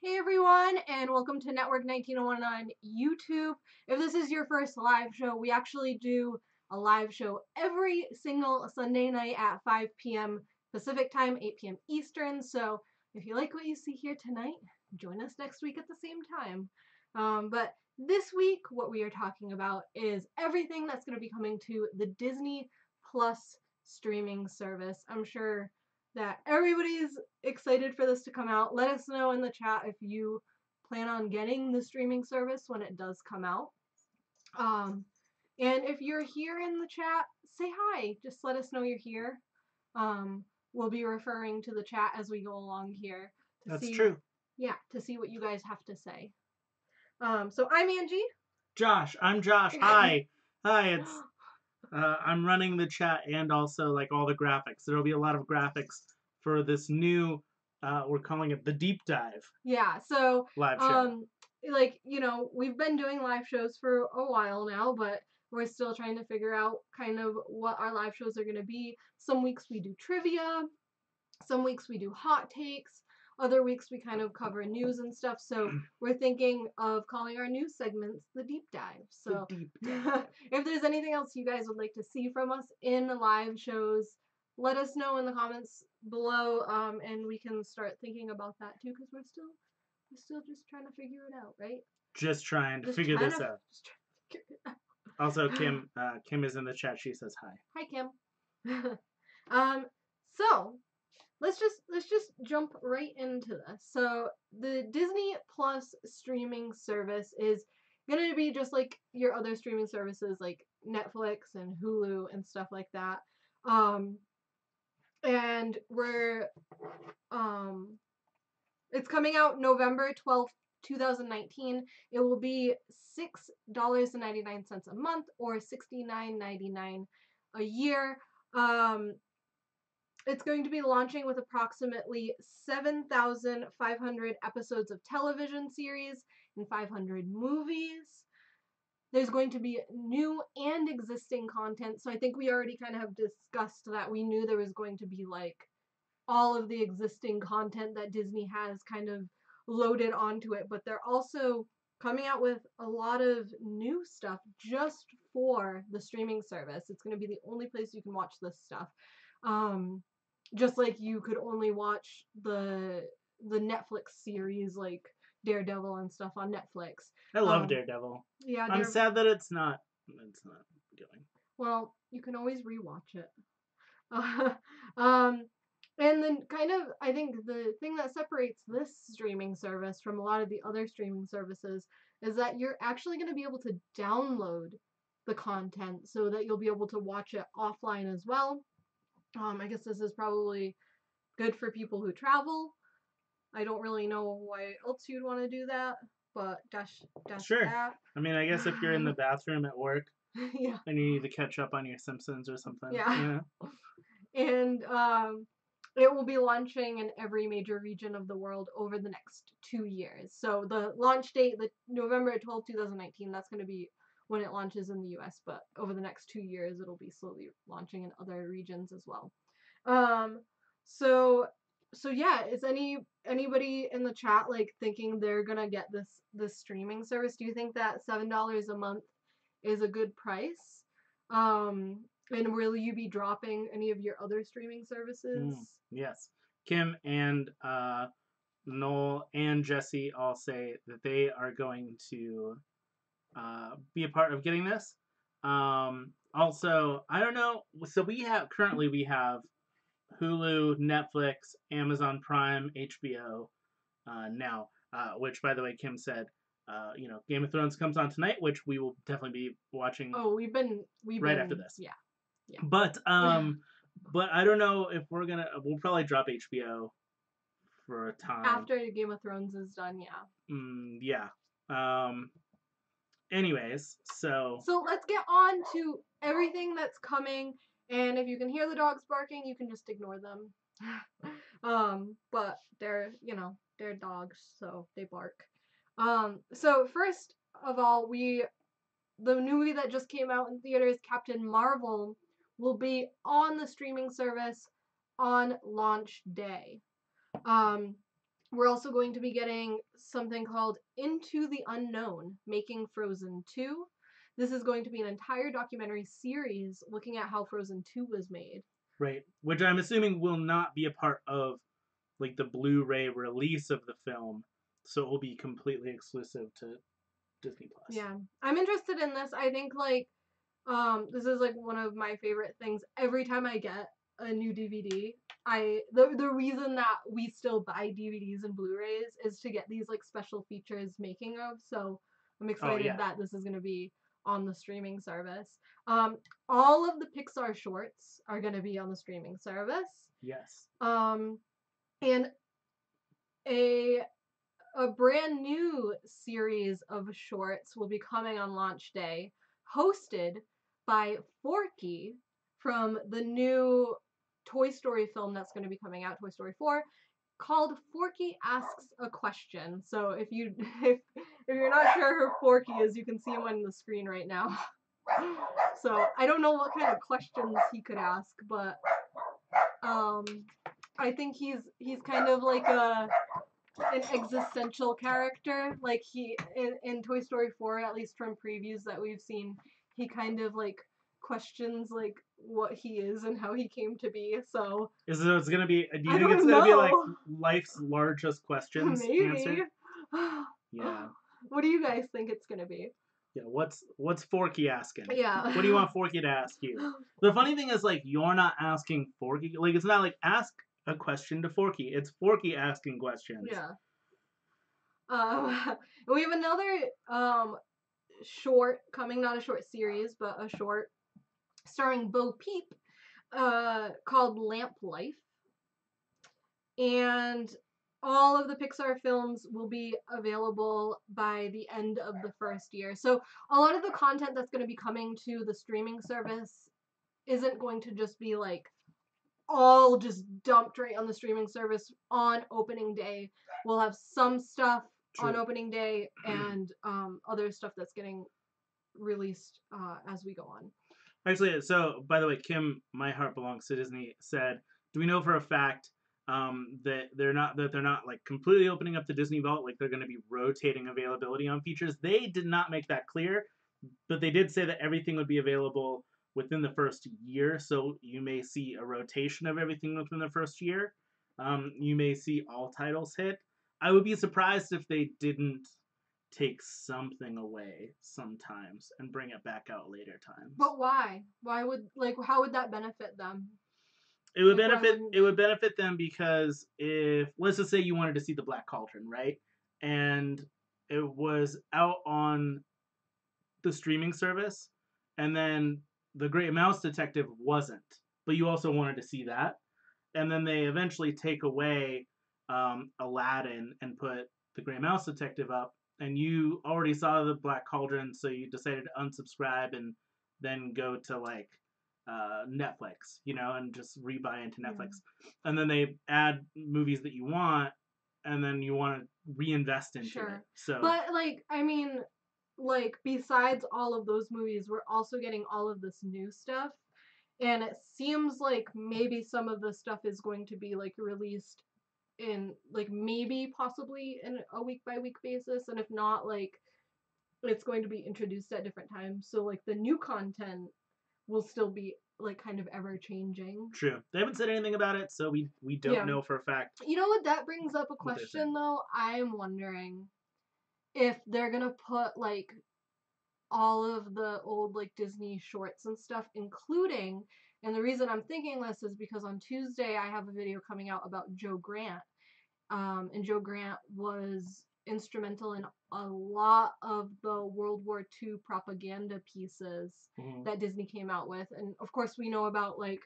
Hey everyone, and welcome to Network 1901 on YouTube. If this is your first live show, we actually do a live show every single Sunday night at 5 p.m. Pacific time, 8 p.m. Eastern. So if you like what you see here tonight, join us next week at the same time. But this week, what we are talking about is everything that's going to be coming to the Disney Plus streaming service. I'm sure that everybody's excited for this to come out. Let us know in the chat if you plan on getting the streaming service when it does come out. And if you're here in the chat, say hi. Just let us know you're here. We'll be referring to the chat as we go along here. That's true. Yeah, to see what you guys have to say. So I'm Angie. Josh, I'm Josh. Hi. It's I'm running the chat and also like all the graphics. There'll be a lot of graphics for this new we're calling it the deep dive. Yeah, so live show. We've been doing live shows for a while now, but we're still trying to figure out kind of what our live shows are going to be. Some weeks we do trivia, some weeks we do hot takes, other weeks we kind of cover news and stuff. So we're thinking of calling our news segments the deep dive. So the deep dive. If there's anything else you guys would like to see from us in the live shows, let us know in the comments below, and we can start thinking about that too, because we're still just trying to figure it out, right? Just trying to figure this out. Also, Kim is in the chat. She says hi. Hi, Kim. So let's just jump right into this. So the Disney Plus streaming service is gonna be just like your other streaming services like Netflix and Hulu and stuff like that. And it's coming out November 12th, 2019. It will be $6.99 a month or $69.99 a year. It's going to be launching with approximately 7,500 episodes of television series and 500 movies. There's going to be new and existing content. So I think we already kind of have discussed that. We knew there was going to be like all of the existing content that Disney has kind of loaded onto it, but they're also coming out with a lot of new stuff just for the streaming service. It's going to be the only place you can watch this stuff. Just like you could only watch the Netflix series like Daredevil and stuff on Netflix. I love Daredevil. Yeah, I'm sad that it's not going. Well, you can always rewatch it. And then kind of, I think the thing that separates this streaming service from a lot of the other streaming services is that you're actually going to be able to download the content so that you'll be able to watch it offline as well. I guess this is probably good for people who travel. I don't really know why else you'd want to do that, but that's sure. That. I mean, I guess if you're in the bathroom at work, yeah, and you need to catch up on your Simpsons or something. Yeah. And it will be launching in every major region of the world over the next 2 years. So the launch date, the November 12th, 2019, that's going to be when it launches in the US, but over the next 2 years it'll be slowly launching in other regions as well. So yeah, is anybody in the chat like thinking they're going to get this streaming service? Do you think that $7 a month is a good price? And will you be dropping any of your other streaming services? Yes. Kim and Noel and Jesse all say that they are going to be a part of getting this. Also, I don't know. So we have Hulu, Netflix, Amazon Prime, HBO now. Which, by the way, Kim said, Game of Thrones comes on tonight, which we will definitely be watching. Oh, we've been after this. Yeah. But but I don't know if we'll probably drop HBO for a time after Game of Thrones is done. Yeah. Yeah. Anyways, so let's get on to everything that's coming. And if you can hear the dogs barking, you can just ignore them. But they're dogs, so they bark. So first of all, the new movie that just came out in theaters, Captain Marvel, will be on the streaming service on launch day. We're also going to be getting something called Into the Unknown, Making Frozen 2. This is going to be an entire documentary series looking at how Frozen 2 was made. Right. Which I'm assuming will not be a part of like the Blu-ray release of the film, so it will be completely exclusive to Disney Plus. Yeah. I'm interested in this. I think like this is like one of my favorite things. Every time I get a new DVD, the reason that we still buy DVDs and Blu-rays is to get these like special features making of. So I'm excited that this is going to be on the streaming service. All of the Pixar shorts are going to be on the streaming service. Yes. And a brand new series of shorts will be coming on launch day, hosted by Forky from the new Toy Story film that's going to be coming out, Toy Story 4, called Forky Asks a Question. So if you're not sure who Forky is, you can see him on the screen right now. So I don't know what kind of questions he could ask, but I think he's kind of like an existential character. Like he in Toy Story 4, at least from previews that we've seen, he kind of like questions like what he is and how he came to be. So it's gonna be? Do you I think don't it's gonna be like know. life's largest questions Maybe. answered? Yeah. What do you guys think it's gonna be? Yeah. What's Forky asking? Yeah. What do you want Forky to ask you? The funny thing is, like, you're not asking Forky. Like, it's not like ask a question to Forky. It's Forky asking questions. Yeah. We have another short coming, not a short series, but a short starring Bo Peep, called Lamp Life. And all of the Pixar films will be available by the end of the first year. So a lot of the content that's going to be coming to the streaming service isn't going to just be like all just dumped right on the streaming service on opening day. We'll have some stuff on opening day and other stuff that's getting released as we go on. Actually, so by the way, Kim, My Heart Belongs to Disney, said, "Do we know for a fact that they're not like completely opening up the Disney Vault? Like they're going to be rotating availability on features?" They did not make that clear, but they did say that everything would be available within the first year. So you may see a rotation of everything within the first year. You may see all titles hit. I would be surprised if they didn't take something away sometimes and bring it back out later times. But why? Why would how would that benefit them? It would benefit them because if, let's just say you wanted to see the Black Cauldron, right? And it was out on the streaming service and then the Great Mouse Detective wasn't, but you also wanted to see that. And then they eventually take away Aladdin and put the Great Mouse Detective up, and you already saw the Black Cauldron, so you decided to unsubscribe and then go to like Netflix, and just rebuy into Netflix. Yeah. And then they add movies that you want, and then you want to reinvest into it. So, but besides all of those movies, we're also getting all of this new stuff. And it seems like maybe some of the stuff is going to be like released in like maybe possibly in a week by week basis, and if not, like it's going to be introduced at different times. So like the new content will still be like kind of ever changing. True. They haven't said anything about it, so we don't know for a fact. You know what? That brings up a question though. I'm wondering if they're gonna put like all of the old like Disney shorts and stuff, including, and the reason I'm thinking this is because on Tuesday I have a video coming out about Joe Grant, and Joe Grant was instrumental in a lot of the World War II propaganda pieces that Disney came out with. And of course we know about like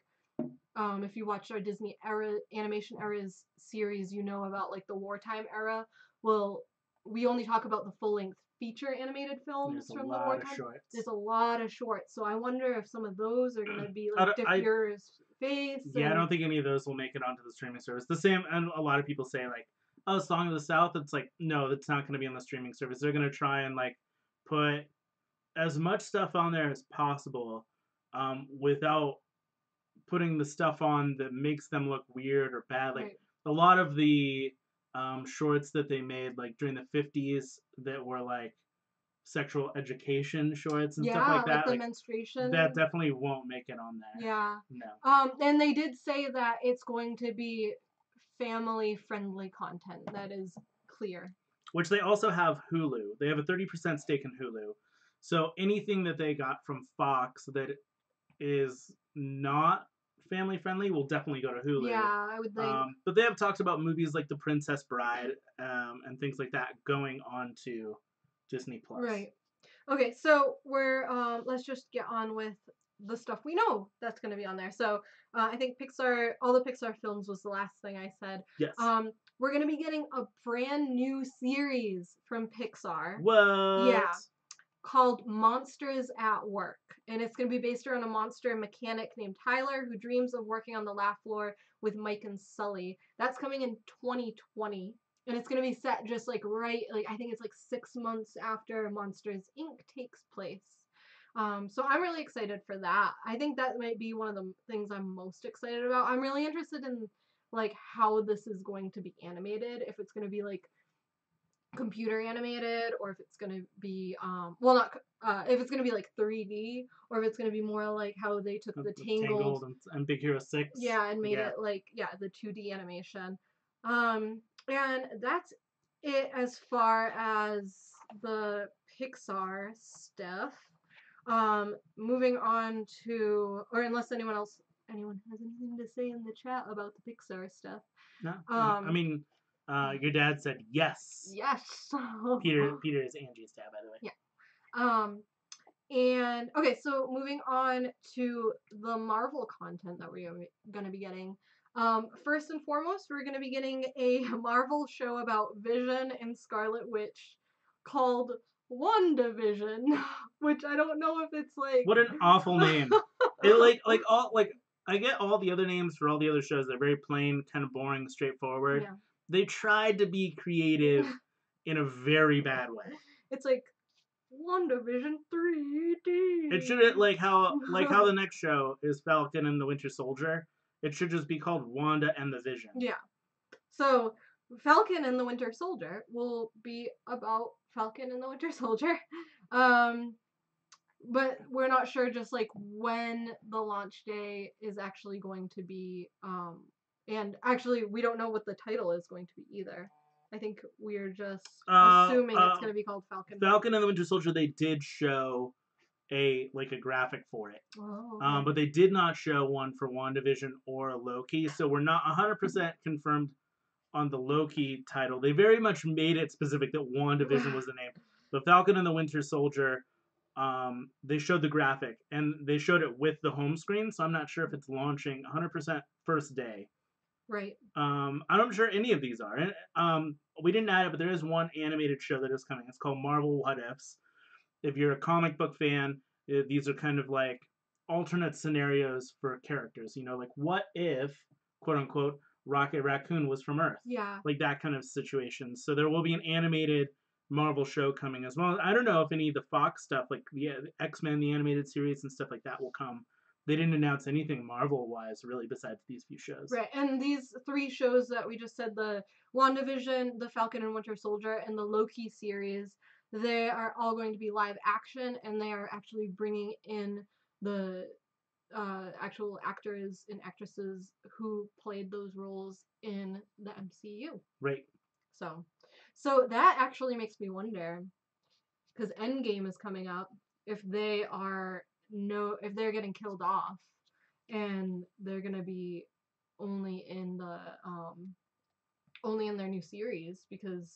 if you watched our Disney era animation eras series, you know about like the wartime era. Well, we only talk about the full-length feature animated films from the wartime. There's a lot of shorts, so I wonder if some of those are gonna be like Dick Fuhrer's face. Yeah, I don't think any of those will make it onto the streaming service. The same, and a lot of people say like, "Oh, Song of the South." It's like, no, that's not going to be on the streaming service. They're going to try and like put as much stuff on there as possible, without putting the stuff on that makes them look weird or bad. Like a lot of the shorts that they made like during the 50s that were like sexual education shorts and stuff Yeah, like like that. the Like menstruation. that definitely won't make it on there. Yeah. No. And they did say that it's going to be family friendly content. That is clear. Which they also have Hulu. They have a 30% stake in Hulu. So anything that they got from Fox that is not family friendly will definitely go to Hulu. Yeah, I would think. But they have talked about movies like The Princess Bride and things like that going on to Disney Plus. Right. Okay, so we're let's just get on with the stuff we know that's going to be on there. So I think Pixar, all the Pixar films was the last thing I said. Yes. We're going to be getting a brand new series from Pixar. What? Yeah. Called Monsters at Work. And it's going to be based around a monster mechanic named Tyler who dreams of working on the lab floor with Mike and Sully. That's coming in 2020. And it's going to be set just like I think it's like 6 months after Monsters Inc. takes place. So I'm really excited for that. I think that might be one of the things I'm most excited about. I'm really interested in like how this is going to be animated. If it's going to be like computer animated or if it's going to be if it's going to be like 3D or if it's going to be more like how they took the Tangled and Big Hero 6 and made it like the 2D animation. And that's it as far as the Pixar stuff. Moving on to, or unless anyone has anything to say in the chat about the Pixar stuff. No, I mean your dad said yes. Yes. Peter is Angie's dad, by the way. Yeah. And okay, so moving on to the Marvel content that we're going to be getting. First and foremost, we're going to be getting a Marvel show about Vision and Scarlet Witch called WandaVision, which I don't know if it's like what an awful name. It like I get all the other names for all the other shows. They're very plain, kind of boring, straightforward. Yeah. They tried to be creative in a very bad way. It's like WandaVision 3D. It should like how the next show is Falcon and the Winter Soldier. It should just be called Wanda and the Vision. Yeah. So Falcon and the Winter Soldier will be about Falcon and the Winter Soldier. But we're not sure just like when the launch day is actually going to be. And actually we don't know what the title is going to be either. I think we're just assuming it's going to be called Falcon. Falcon and the Winter Soldier. They did show a graphic for it. Oh, okay. But they did not show one for WandaVision or Loki, so we're not 100% confirmed on the Loki title. They very much made it specific that WandaVision was the name. But Falcon and the Winter Soldier, they showed the graphic, and they showed it with the home screen, so I'm not sure if it's launching 100% first day. Right. I'm not sure any of these are. We didn't add it, but there is one animated show that is coming. It's called Marvel What Ifs. If you're a comic book fan, these are kind of like alternate scenarios for characters. You know, like what if, quote unquote, Rocket Raccoon was from Earth? Yeah. Like that kind of situation. So there will be an animated Marvel show coming as well. I don't know if any of the Fox stuff, like the X-Men, the animated series and stuff like that will come. They didn't announce anything Marvel-wise, really, besides these few shows. Right, and these 3 shows that we just said, the WandaVision, the Falcon and Winter Soldier, and the Loki series, they are all going to be live action, and they are actually bringing in the actual actors and actresses who played those roles in the MCU. Right. So that actually makes me wonder, because Endgame is coming up, if they're getting killed off, and they're gonna be only in their new series, because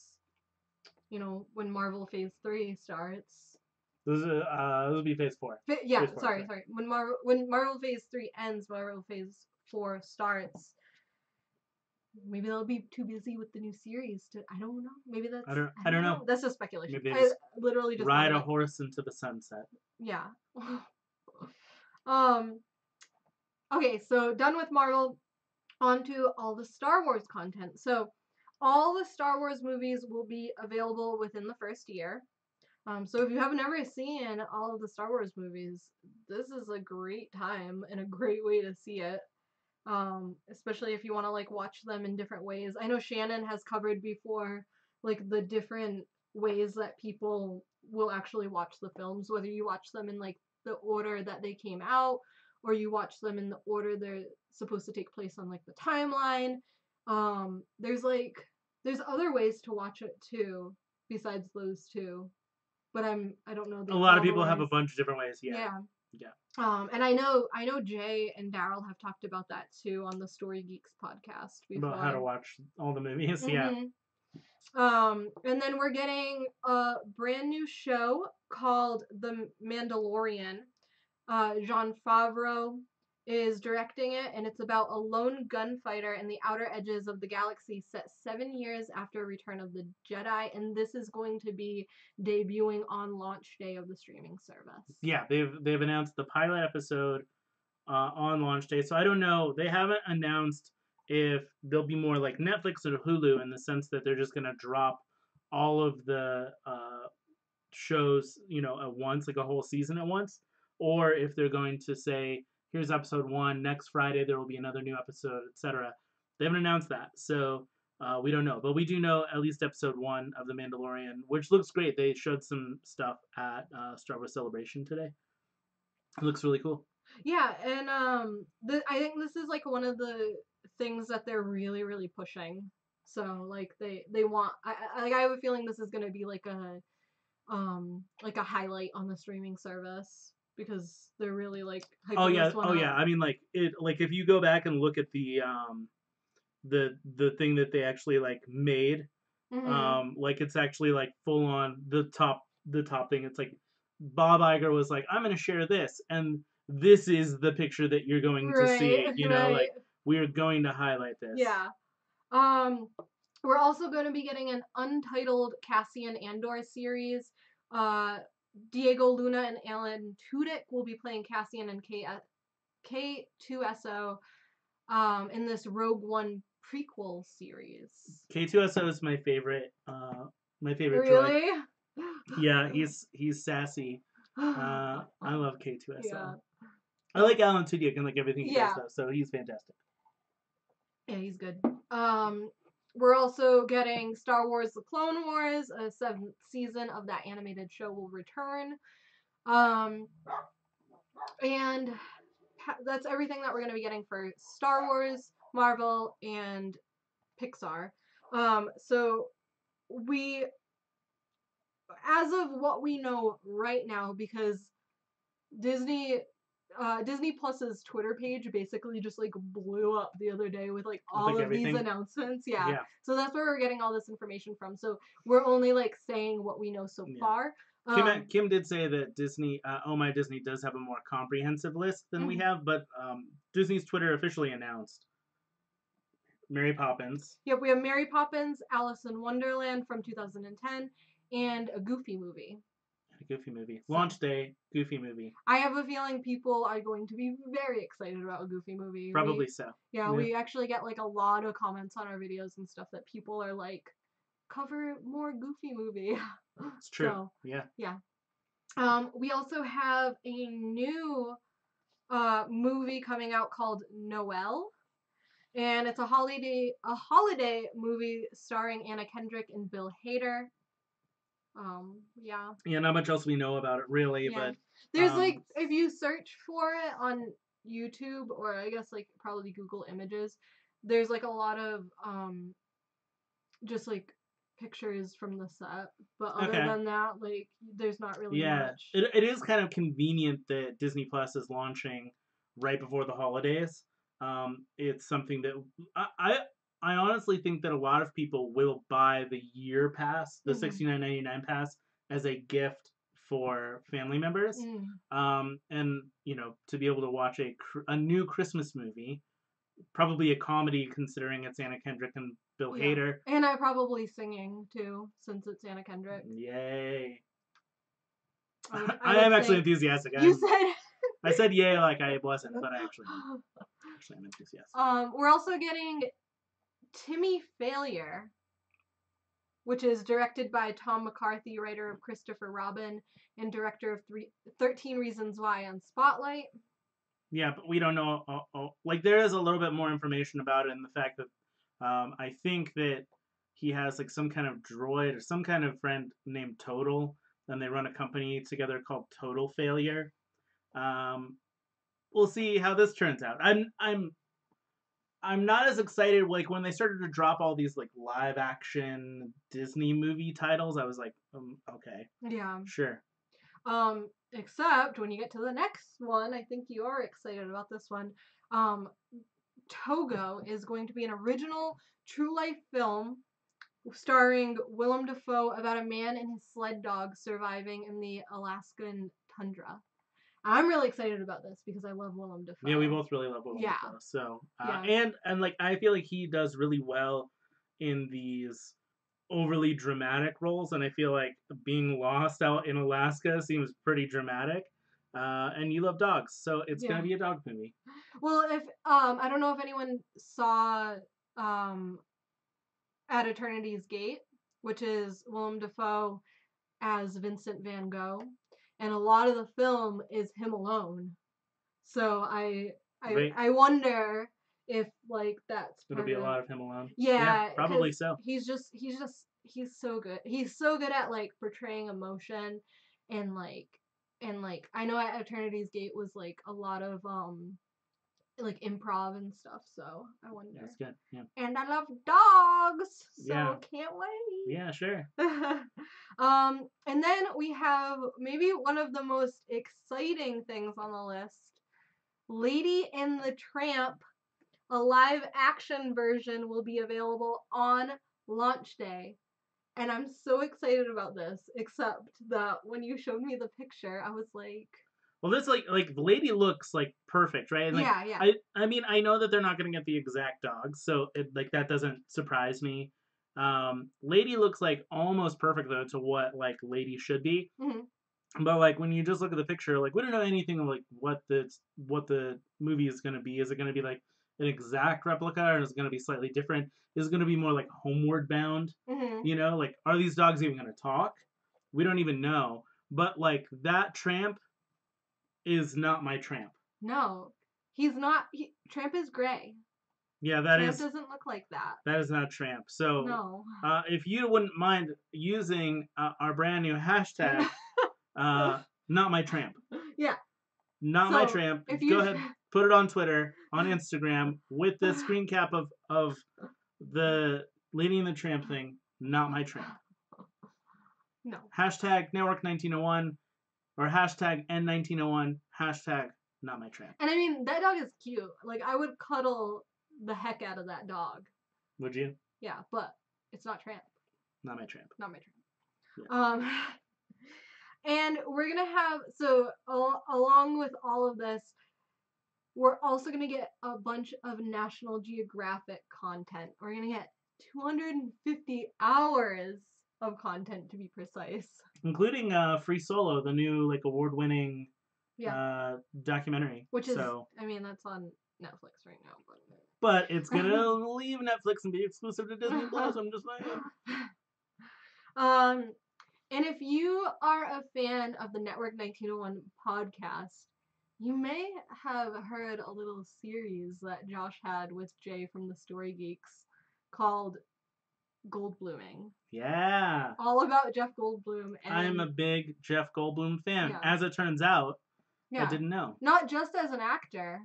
when Marvel Phase 3 starts. This will be Phase 4. Phase 4, sorry. When Marvel Phase 3 ends, Marvel Phase 4 starts. Maybe they'll be too busy with the new series to. I don't know. Maybe that's. I don't know. That's just speculation. Maybe they literally just ride a horse into the sunset. Yeah. Okay, so done with Marvel. On to all the Star Wars content. So all the Star Wars movies will be available within the first year. So if you haven't ever seen all of the Star Wars movies, this is a great time and a great way to see it. Especially if you want to like watch them in different ways. I know Shannon has covered before like the different ways that people will actually watch the films, whether you watch them in like the order that they came out or you watch them in the order they're supposed to take place on like the timeline. There's other ways to watch it too besides those two, but I don't know A the lot all of the people have a ways. bunch of different ways. Yeah. Yeah. Yeah. And I know Jay and Daryl have talked about that too on the Story Geeks podcast About how to before. watch all the movies. Yeah. Mm-hmm. And then we're getting a brand new show called The Mandalorian. Jon Favreau is directing it, and it's about a lone gunfighter in the outer edges of the galaxy set 7 years after Return of the Jedi, and this is going to be debuting on launch day of the streaming service. Yeah, they've announced the pilot episode on launch day. So I don't know. They haven't announced if they'll be more like Netflix or Hulu in the sense that they're just gonna drop all of the shows, at once, like a whole season at once, or if they're going to say, "Here's episode one. Next Friday there will be another new episode, etc." They haven't announced that, so we don't know. But we do know at least episode one of The Mandalorian, which looks great. They showed some stuff at Star Wars Celebration today. It looks really cool. Yeah, and I think this is like one of the things that they're really really pushing. So like they want I have a feeling this is gonna be like a highlight on the streaming service because they're really like Oh hyping yeah, this one oh up. yeah. I mean, like if you go back and look at the thing that they actually like made, Mm-hmm. like it's actually like full on the top thing. It's like Bob Iger was like, I'm gonna share this, and this is the picture that you're going to Right, see. right. Like we're going to highlight this. Yeah. Um, we're also going to be getting an untitled Cassian Andor series. Uh, Diego Luna and Alan Tudyk will be playing Cassian and K2SO in this Rogue One prequel series. K2SO is my favorite. My favorite droid. Really? Yeah, he's sassy. I love K2SO. Yeah. I like Alan Tudyk and like everything he does Yeah. though, so he's fantastic. Yeah, he's good. We're also getting Star Wars: The Clone Wars. A seventh season of that animated show will return. And that's everything that we're going to be getting for Star Wars, Marvel, and Pixar. So we, as of what we know right now, because Disney Disney Plus's Twitter page basically just like blew up the other day with like With all like of these everything. announcements. Yeah. Yeah. So that's where we're getting all this information from. So we're only like saying what we know so Yeah. far. Kim did say that Disney, Oh My Disney, does have a more comprehensive list than we have, but Disney's Twitter officially announced Mary Poppins. Yep, we have Mary Poppins, Alice in Wonderland from 2010, and a Goofy movie. A Goofy movie. Launch day, Goofy movie. I have a feeling people are going to be very excited about a Goofy movie. Probably so. Yeah, we actually get like a lot of comments on our videos and stuff that people are like, cover more Goofy movie. It's true. So, yeah. Yeah. We also have a new movie coming out called Noelle. And it's a holiday movie starring Anna Kendrick and Bill Hader. Yeah. Yeah, not much else we know about it really, Yeah. but There's like if you search for it on YouTube or I guess like probably Google Images, there's like a lot of just like pictures from the set. But other than that, like there's not really much. It is kind of convenient that Disney Plus is launching right before the holidays. It's something that I honestly think that a lot of people will buy the year pass, the $69.99 pass, as a gift for family members. And to be able to watch a new Christmas movie, probably a comedy considering it's Anna Kendrick and Bill Hader. And I probably singing too, since it's Anna Kendrick. Yay. I am actually enthusiastic. You said I said yay like I wasn't, but I actually am enthusiastic. We're also getting Timmy Failure, which is directed by Tom McCarthy, writer of Christopher Robin, and director of 13 Reasons Why on Spotlight. Yeah, but we don't know. Like there is a little bit more information about it, and the fact that I think that he has like some kind of droid or some kind of friend named Total, and they run a company together called Total Failure. Um, we'll see how this turns out. I'm not as excited. Like when they started to drop all these like live action Disney movie titles, I was like, okay, Yeah. sure. Except when you get to the next one, I think you are excited about this one. Um, Togo is going to be an original true life film starring Willem Dafoe about a man and his sled dog surviving in the Alaskan tundra. I'm really excited about this because I love Willem Dafoe. Yeah, we both really love Willem Yeah. Dafoe. So, Yeah. and like I feel like he does really well in these overly dramatic roles, and I feel like being lost out in Alaska seems pretty dramatic. And you love dogs, so it's gonna Yeah. be a dog movie. Well, if I don't know if anyone saw At Eternity's Gate, which is Willem Dafoe as Vincent Van Gogh, and a lot of the film is him alone. So Right? I wonder if like that's It'll part be a of, lot of him alone. yeah, Probably because so. he's so good. He's so good at like portraying emotion and like I know At Eternity's Gate was like a lot of like improv and stuff. So I wonder. That's good. Yeah. And I love dogs, so Yeah. can't wait. Yeah, sure. And then we have maybe one of the most exciting things on the list. Lady and the Tramp, a live action version, will be available on launch day. And I'm so excited about this, except that when you showed me the picture, I was like, Well, this like the lady looks like perfect, right? And like yeah. I mean I know that they're not gonna get the exact dog, so it like that doesn't surprise me. Lady looks like almost perfect though to what like Lady should be. Mhm. But like when you just look at the picture, like we don't know anything of like what the movie is gonna be. Is it gonna be like an exact replica, or is it gonna be slightly different? Is it gonna be more like homeward bound? Mhm. You know, like are these dogs even gonna talk? We don't even know. But like that tramp is not my tramp. No, he's not. Tramp is gray. Yeah, Tramp doesn't look like that. that is not tramp. So No. if you wouldn't mind using our brand new hashtag, not my tramp. Yeah. Not my So tramp. if Go you ahead, put it on Twitter, on Instagram, with the screen cap of the Lady and the Tramp thing. Not my tramp. no. Hashtag Network 1901 or hashtag N1901. Hashtag not my tramp. And I mean that dog is cute. Like I would cuddle the heck out of that dog. Would you? Yeah, but it's not Tramp. Not my tramp. Not my Tramp. Yeah. And we're gonna have so along with all of this, we're also gonna get a bunch of National Geographic content. We're gonna get 250 hours of content to be precise. Including Free Solo, the new like award-winning documentary. Which is, I mean, that's on Netflix right now. But it's gonna leave Netflix and be exclusive to Disney Plus. I'm just saying. And if you are a fan of the Network 1901 podcast, you may have heard a little series that Josh had with Jay from the Story Geeks called Goldbluming. Yeah. All about Jeff Goldblum. And I'm a big Jeff Goldblum fan. Yeah. As it turns out, yeah. I didn't know. Not just as an actor,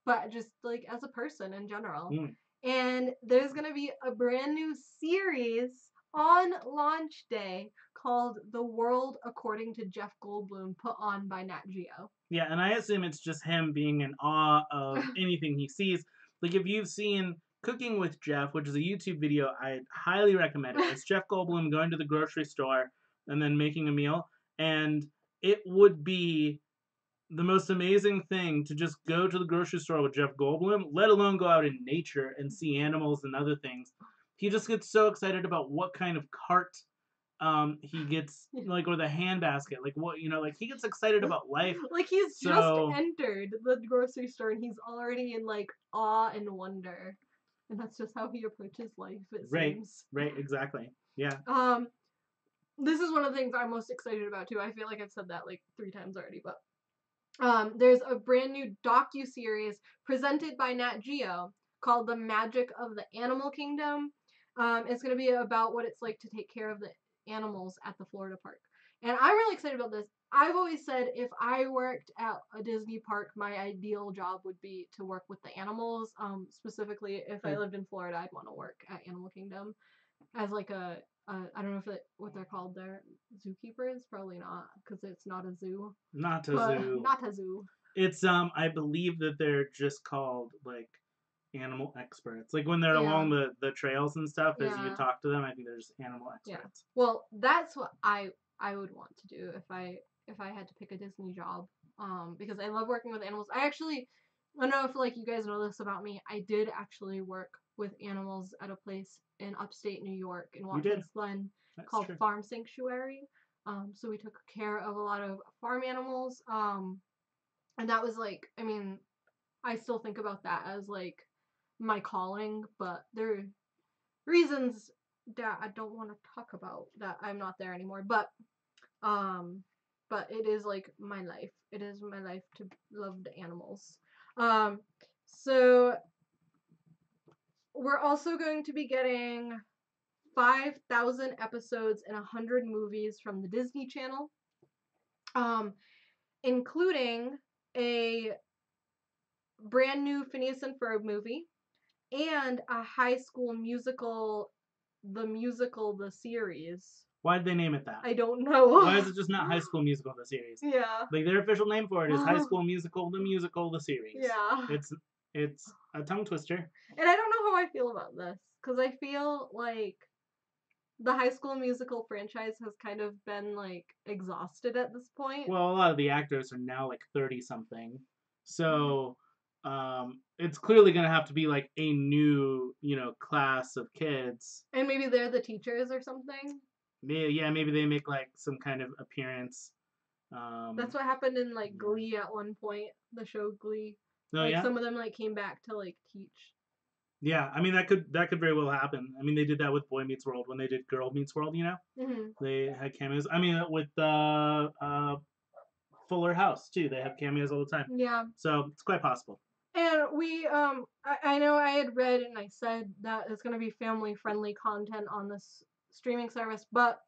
but just like as a person in general. Mm. And there's going to be a brand new series on launch day called The World According to Jeff Goldblum, put on by Nat Geo. Yeah, and I assume it's just him being in awe of anything he sees. Like if you've seen Cooking with Jeff, which is a YouTube video, I highly recommend it. It's Jeff Goldblum going to the grocery store and then making a meal, and it would be the most amazing thing to just go to the grocery store with Jeff Goldblum, let alone go out in nature and see animals and other things. He just gets so excited about what kind of cart he gets, like, or the handbasket, like what, you know, like he gets excited about life. Like he's just entered the grocery store and he's already in like awe and wonder. And that's just how he approaches life, it seems. Right, exactly. Yeah. This is one of the things I'm most excited about too. I feel like I've said that like 3 times already, but There's a brand new docu-series presented by Nat Geo called The Magic of the Animal Kingdom. It's going to be about what it's like to take care of the animals at the Florida park. And I'm really excited about this. I've always said if I worked at a Disney park, my ideal job would be to work with the animals. Specifically, if I lived in Florida, I'd want to work at Animal Kingdom as like a I don't know if what they're called there, zookeepers. Probably not, because it's not a zoo. Not a But zoo. not a zoo. It's I believe that they're just called like animal experts. Like when they're Yeah. along the trails and stuff, as you Yeah. talk to them, I think they're just animal Yeah. experts. Well, that's what I would want to do if I had to pick a Disney job. Because I love working with animals. I don't know if like you guys know this about me. I did actually work with animals at a place in upstate New York in You did. Watkins Glen That's called true. Farm Sanctuary. So we took care of a lot of farm animals. And that was like, I mean, I still think about that as like my calling, but there are reasons that I don't want to talk about that I'm not there anymore. But it is like my life. It is my life to love the animals. So we're also going to be getting 5,000 episodes and 100 movies from the Disney Channel, including a brand new Phineas and Ferb movie and a High School Musical, the series. Why did they name it that? I don't know. Why is it just not High School Musical the series? Yeah. Like their official name for it is High School Musical the series. Yeah. It's a tongue twister. And I don't know how I feel about this because I feel like the High School Musical franchise has kind of been like exhausted at this point. Well, a lot of the actors are now like 30 something. So it's clearly going to have to be like a new, class of kids. And maybe they're the teachers or something. Maybe they make like some kind of appearance. That's what happened in like Glee at one point, the show Glee. Oh, like yeah? some of them like came back to like teach. Yeah, I mean that could very well happen. I mean they did that with Boy Meets World when they did Girl Meets World. Mm-hmm. They had cameos. I mean with Fuller House too. They have cameos all the time. Yeah. So it's quite possible. And we I know I had read and I said that it's going to be family friendly content on this streaming service, but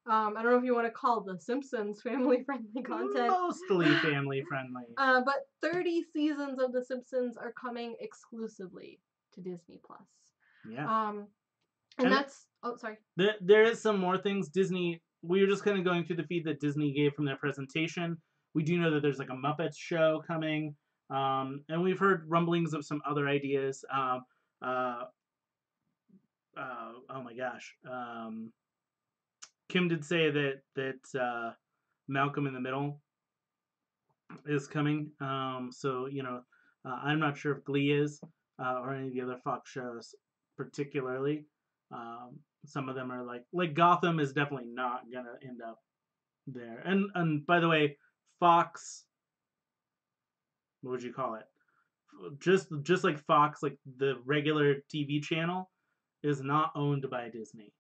I don't know if you want to call The Simpsons family friendly content. Mostly family friendly. But 30 seasons of The Simpsons are coming exclusively to Disney Plus. Yeah. And that's sorry. There is some more things Disney. We were just kind of going through the feed that Disney gave from their presentation. We do know that there's like a Muppets show coming, and we've heard rumblings of some other ideas. Oh my gosh. Kim did say that Malcolm in the Middle is coming. So I'm not sure if Glee is or any of the other Fox shows particularly. Some of them are like Gotham is definitely not gonna end up there. And by the way, Fox, what would you call it? Just like Fox, like the regular TV channel, is not owned by Disney.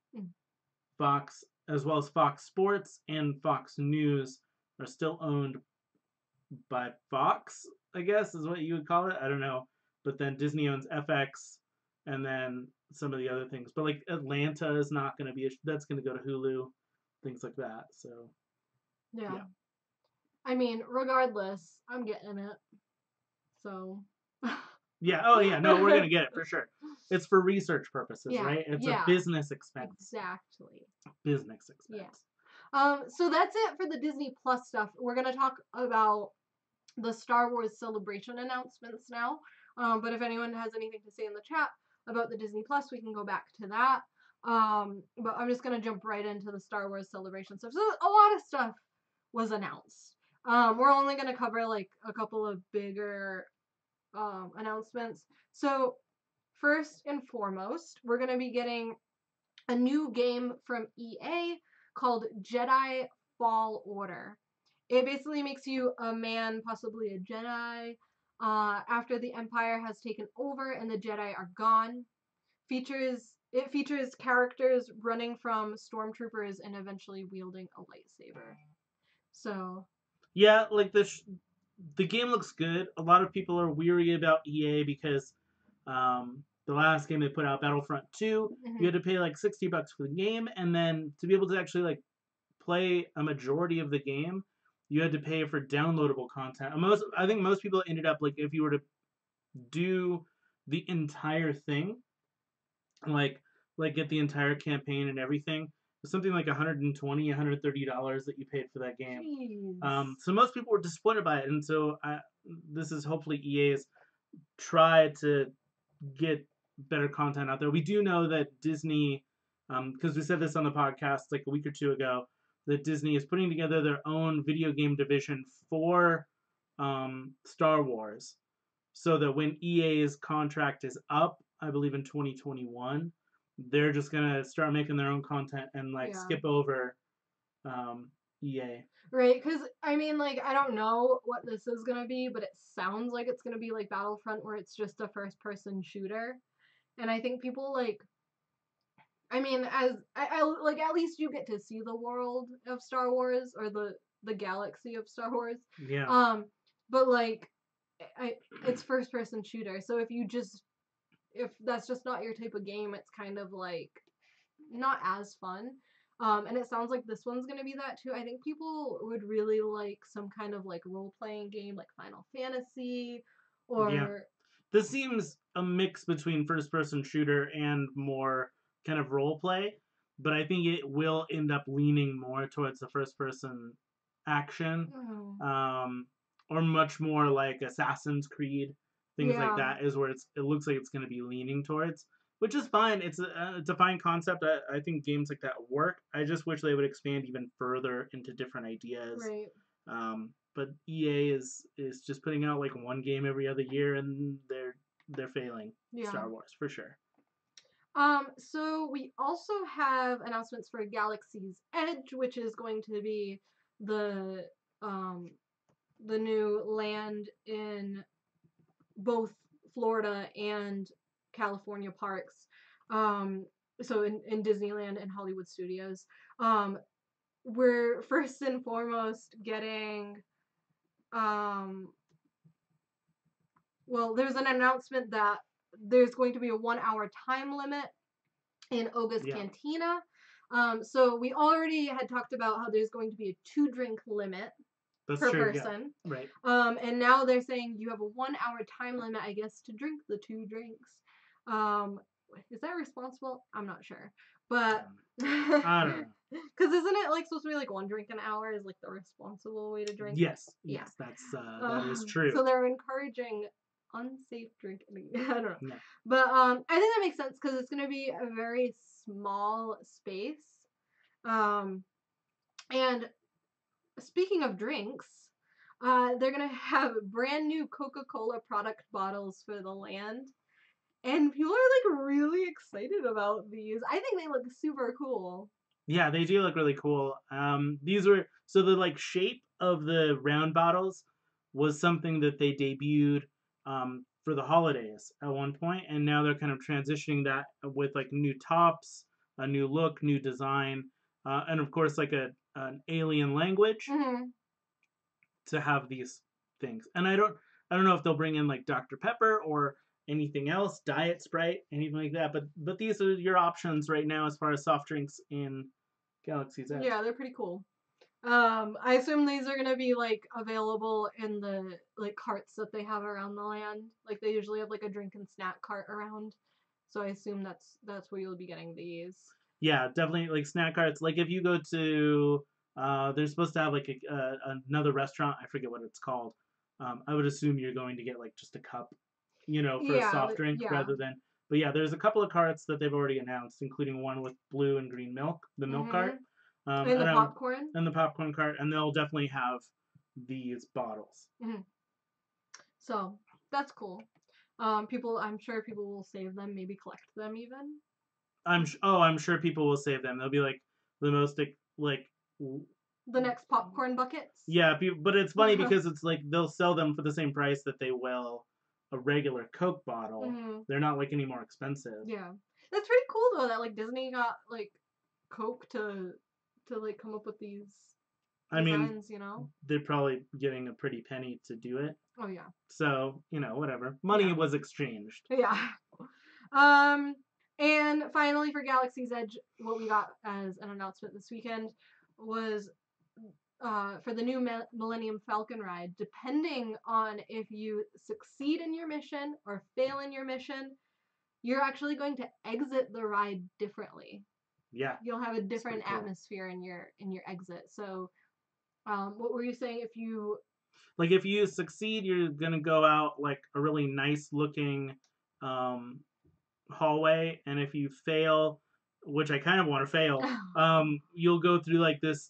Fox, as well as Fox Sports and Fox News, are still owned by Fox, I guess is what you would call it. I don't know. But then Disney owns FX and then some of the other things. But like Atlanta is not going to be, that's going to go to Hulu, things like that. So, yeah. I mean, regardless, I'm getting it. So. Yeah. Oh, yeah. No, we're going to get it for sure. It's for research purposes, right? It's a business expense. Exactly. Business expense. Yeah. So that's it for the Disney Plus stuff. We're going to talk about the Star Wars Celebration announcements now. But if anyone has anything to say in the chat about the Disney Plus, we can go back to that. But I'm just going to jump right into the Star Wars Celebration stuff. So a lot of stuff was announced. We're only going to cover like a couple of bigger announcements. So first and foremost, we're going to be getting a new game from EA called Jedi Fall Order. It basically makes you a man, possibly a Jedi, after the Empire has taken over and the Jedi are gone. It features characters running from stormtroopers and eventually wielding a lightsaber. So yeah, like the game looks good. A lot of people are weary about EA because the last game they put out, Battlefront 2, you had to pay like $60 for the game, and then to be able to actually like play a majority of the game, you had to pay for downloadable content. I think most people ended up like if you were to do the entire thing, like get the entire campaign and everything, something like $120, $130 that you paid for that game. Jeez. So most people were disappointed by it, and so this is hopefully EA's try to get better content out there. We do know that Disney, because we said this on the podcast like a week or two ago, that Disney is putting together their own video game division for Star Wars, so that when EA's contract is up, I believe in 2021, they're just gonna start making their own content and like Yeah. skip over EA. Right, because I mean, like, I don't know what this is gonna be, but it sounds like it's gonna be like Battlefront, where it's just a first-person shooter, and I think people like. I mean, as I like, at least you get to see the world of Star Wars or the galaxy of Star Wars. Yeah. But like, it's first-person shooter, so if that's just not your type of game, it's kind of like not as fun. And it sounds like this one's gonna be that too. I think people would really like some kind of like role playing game like Final Fantasy or Yeah. This seems a mix between first person shooter and more kind of role play, but I think it will end up leaning more towards the first person action, or much more like Assassin's Creed, things like that is where it looks like it's going to be leaning towards, which is fine. It's a fine concept. I think games like that work. I just wish they would expand even further into different ideas. right. But EA is just putting out like one game every other year, and they're failing. Yeah. Star Wars for sure. So we also have announcements for Galaxy's Edge, which is going to be the new land in both Florida and California parks. So in Disneyland and Hollywood Studios. We're first and foremost getting well, there's an announcement that there's going to be a 1 hour time limit in Oga's Cantina. So we already had talked about how there's going to be a 2-drink limit per person. Yeah. Right. And now they're saying you have a 1 hour time limit, I guess, to drink the 2 drinks. Is that responsible? I'm not sure. But I don't know. Because isn't it like supposed to be like 1 drink an hour is like the responsible way to drink? Yes. Yes, that is true. So they're encouraging unsafe drinking. I don't know. No. But I think that makes sense because it's going to be a very small space. And speaking of drinks, they're going to have brand new Coca-Cola product bottles for the land. And people are like really excited about these. I think they look super cool. Yeah, they do look really cool. These were so the like shape of the round bottles was something that they debuted for the holidays at one point, and now they're kind of transitioning that with like new tops, a new look, new design, and of course like an alien language to have these things. And I don't know if they'll bring in like Dr. Pepper or anything else, Diet Sprite, anything like that. But these are your options right now as far as soft drinks in Galaxy's Edge. Yeah, they're pretty cool. I assume these are gonna be like available in the like carts that they have around the land. Like they usually have like a drink and snack cart around. So I assume that's where you'll be getting these. Yeah, definitely like snack carts. Like if you go to, they're supposed to have like another restaurant. I forget what it's called. I would assume you're going to get like just a cup, for a soft drink rather than. But yeah, there's a couple of carts that they've already announced, including one with blue and green milk, the milk cart. And the popcorn. And the popcorn cart, and they'll definitely have these bottles. So that's cool. I'm sure people will save them, maybe collect them even. I'm sure people will save them. They'll be like the most like the next popcorn buckets. Yeah, but it's funny because it's like they'll sell them for the same price that they will a regular Coke bottle. They're not like any more expensive. Yeah, that's pretty cool though that like Disney got like Coke to like come up with these I mean, designs, you know. they're probably getting a pretty penny to do it. Oh yeah. So, whatever. Money Yeah. was exchanged. Yeah. Um, and finally for Galaxy's Edge, what we got as an announcement this weekend was for the new Millennium Falcon ride. Depending on if you succeed in your mission or fail in your mission, you're actually going to exit the ride differently. Yeah. You'll have a different cool. atmosphere in your exit. So, what were you saying? If you Like if you succeed, you're gonna go out like a really nice looking hallway, and if you fail, which I kind of want to fail, you'll go through like this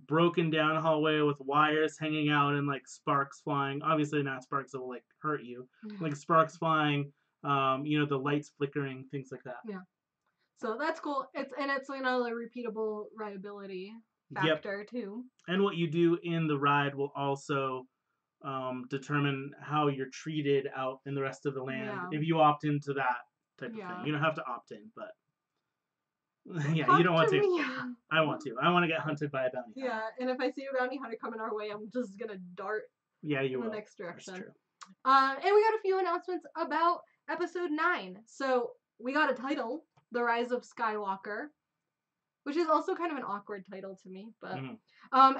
broken down hallway with wires hanging out and like sparks flying. Obviously not sparks that will like hurt you, like sparks flying. The lights flickering, things like that. Yeah. So that's cool. It's a repeatable rideability factor too. And what you do in the ride will also determine how you're treated out in the rest of the land. Yeah. If you opt into that type of thing, you don't have to opt in, but yeah, you don't want to. I want to. I want to get hunted by a bounty hunter. Yeah, and if I see a bounty hunter coming our way, I'm just gonna dart. Yeah, you in will. the next direction. That's true. And we got a few announcements about episode 9. So we got a title, The Rise of Skywalker, which is also kind of an awkward title to me, but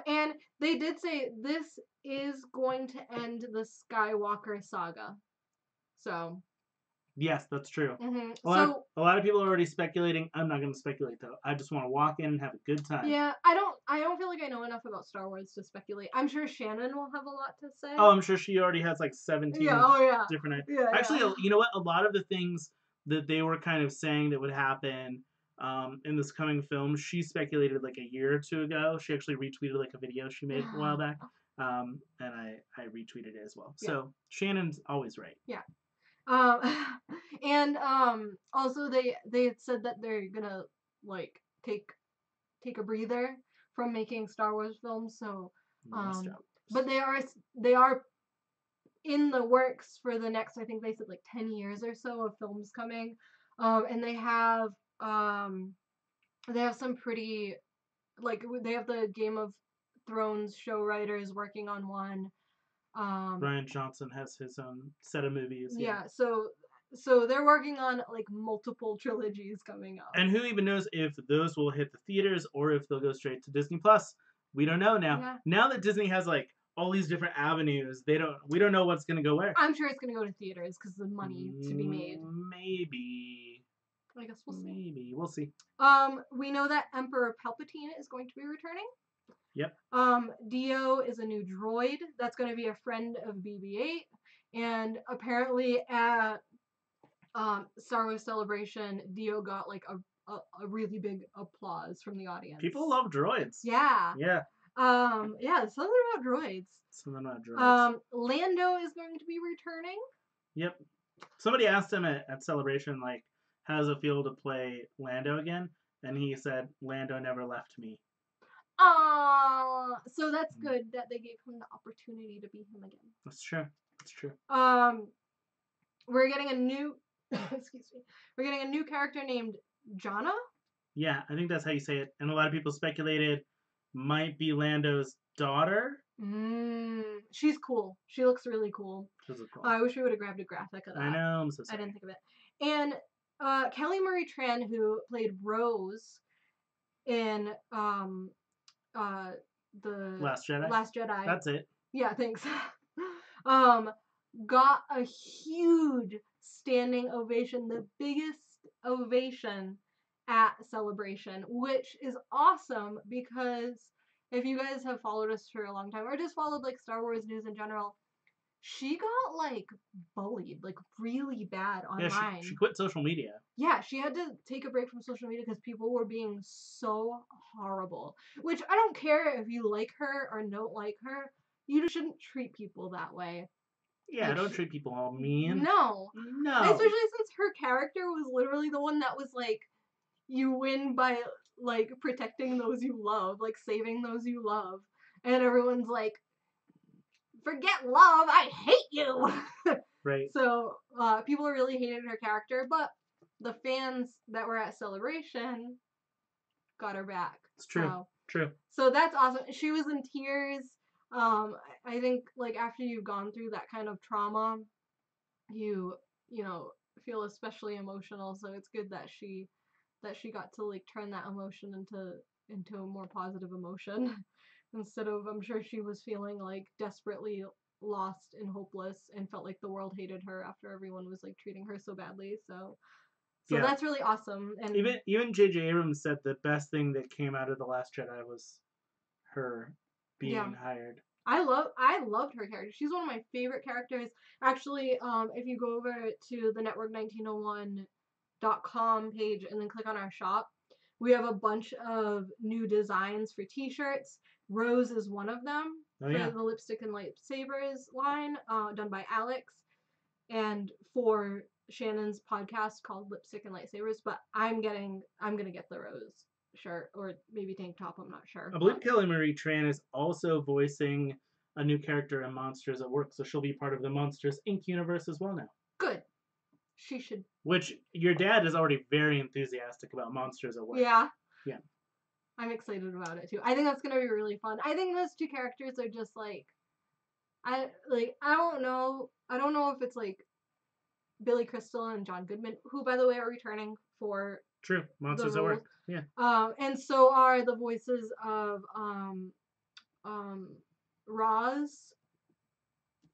and they did say this is going to end the Skywalker saga. So yes, that's true. Mm-hmm. A lot of people are already speculating. I'm not going to speculate though. I just want to walk in and have a good time. Yeah, I don't feel like I know enough about Star Wars to speculate. I'm sure Shannon will have a lot to say. Oh, I'm sure she already has like 17 different ideas. Yeah, actually, you know what? A lot of the things that they were kind of saying that would happen in this coming film, she speculated like a year or two ago. She actually retweeted like a video she made a while back, and I retweeted it as well. Yeah. So Shannon's always right. Yeah. And also they had said that they're gonna like take a breather from making Star Wars films. So but they are in the works for the next, I think they said like 10 years or so of films coming. And they have some pretty, like, they have the Game of Thrones show writers working on one. Rian Johnson has his own set of movies. Yeah, so they're working on like multiple trilogies coming up. And who even knows if those will hit the theaters or if they'll go straight to Disney Plus? We don't know now. Yeah. Now that Disney has like all these different avenues, we don't know what's gonna go where. I'm sure it's gonna go to theaters because the money to be made. Maybe. I guess we'll see. Maybe we'll see. We know that Emperor Palpatine is going to be returning. Yep. Dio is a new droid that's going to be a friend of BB-8, and apparently at Star Wars Celebration, Dio got like a really big applause from the audience. People love droids. Yeah. Yeah. Yeah, something about droids. Lando is going to be returning. Yep. Somebody asked him at Celebration, like, how does it feel to play Lando again? And he said, Lando never left me. So that's good that they gave him the opportunity to be him again. That's true. That's true. We're getting a new excuse me. We're getting a new character named Jana. Yeah, I think that's how you say it. And a lot of people speculated might be Lando's daughter. She's cool. She looks really cool. She's cool. I wish we would have grabbed a graphic of that. I know. I'm so sorry. I didn't think of it. And Kelly Marie Tran, who played Rose in the Last Jedi. That's it. Yeah, thanks. Got a huge standing ovation, the biggest ovation at Celebration, which is awesome because if you guys have followed us for a long time or just followed like Star Wars news in general, she got like bullied like really bad online. Yeah, she quit social media. Yeah, she had to take a break from social media because people were being so horrible. Which I don't care if you like her or don't like her. You shouldn't treat people that way. Yeah, like, don't treat people all mean. No. Especially since her character was literally the one that was like, you win by like protecting those you love, like saving those you love. And everyone's like, forget love, I hate you. Right. So people are really hating her character, but the fans that were at Celebration got her back. It's true. So, True. So that's awesome. She was in tears. I think like after you've gone through that kind of trauma, you know feel especially emotional. So it's good that she got to like turn that emotion into a more positive emotion instead of, I'm sure she was feeling like desperately lost and hopeless and felt like the world hated her after everyone was like treating her so badly. So Yeah. that's really awesome. And Even J.J. Abrams said the best thing that came out of The Last Jedi was her yeah, being hired. I loved her character. She's one of my favorite characters. Actually, if you go over to the network1901.com page and then click on our shop, we have a bunch of new designs for t-shirts. Rose is one of them Oh for yeah. the Lipstick and Lightsabers line, done by Alex, and for Shannon's podcast called Lipstick and Lightsabers. But I'm gonna get the Rose shirt or maybe tank top. I'm not sure. I believe But Kelly Marie Tran is also voicing a new character in Monsters at Work, so she'll be part of the Monsters Inc. universe as well now. good. She should. Which your dad is already very enthusiastic about Monsters at Work. Yeah. Yeah. I'm excited about it too. I think that's gonna be really fun. I think those two characters are just like I don't know. I don't know if it's like Billy Crystal and John Goodman, who by the way are returning for True. Monsters at Work. Yeah. and so are the voices of um Roz,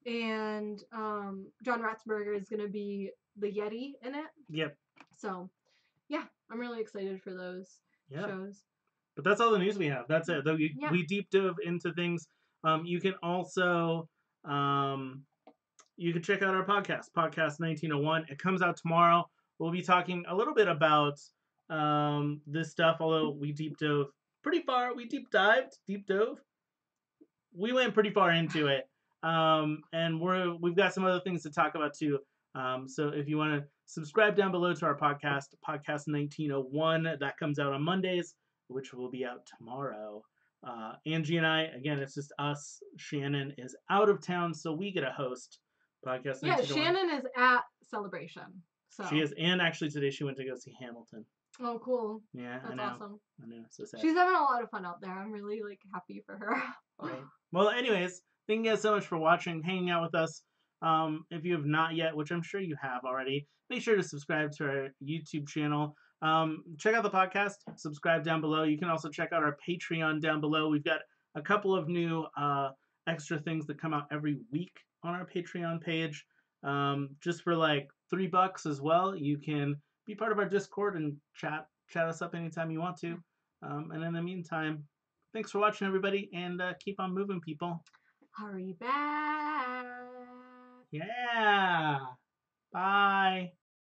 and John Ratzberger is gonna be the Yeti in it. Yep. So yeah, I'm really excited for those shows. But that's all the news we have. That's it. Though Yeah. we deep dove into things. You can also you can check out our podcast 1901. It comes out tomorrow. We'll be talking a little bit about this stuff, although we deep dove pretty far. We deep dove. We went pretty far into it. And we've got some other things to talk about too. So if you want to subscribe down below to our podcast 1901, that comes out on Mondays, which will be out tomorrow. Angie and I, again, it's just us. Shannon is out of town, so we get a host podcast. Yeah, Shannon is at Celebration. So she is, and actually today she went to go see Hamilton. Oh, cool. Yeah, that's I know. awesome. I know, so sad. She's having a lot of fun out there. I'm really like happy for her. Right. Well, anyways, thank you guys so much for watching, hanging out with us. If you have not yet, which I'm sure you have already, make sure to subscribe to our YouTube channel. Check out the podcast, subscribe down below. You can also check out our Patreon down below. We've got a couple of new extra things that come out every week on our Patreon page. Just for like $3 as well, you can be part of our Discord and chat us up anytime you want to. And in the meantime, thanks for watching, everybody, and keep on moving, people. Hurry back. Yeah. Bye.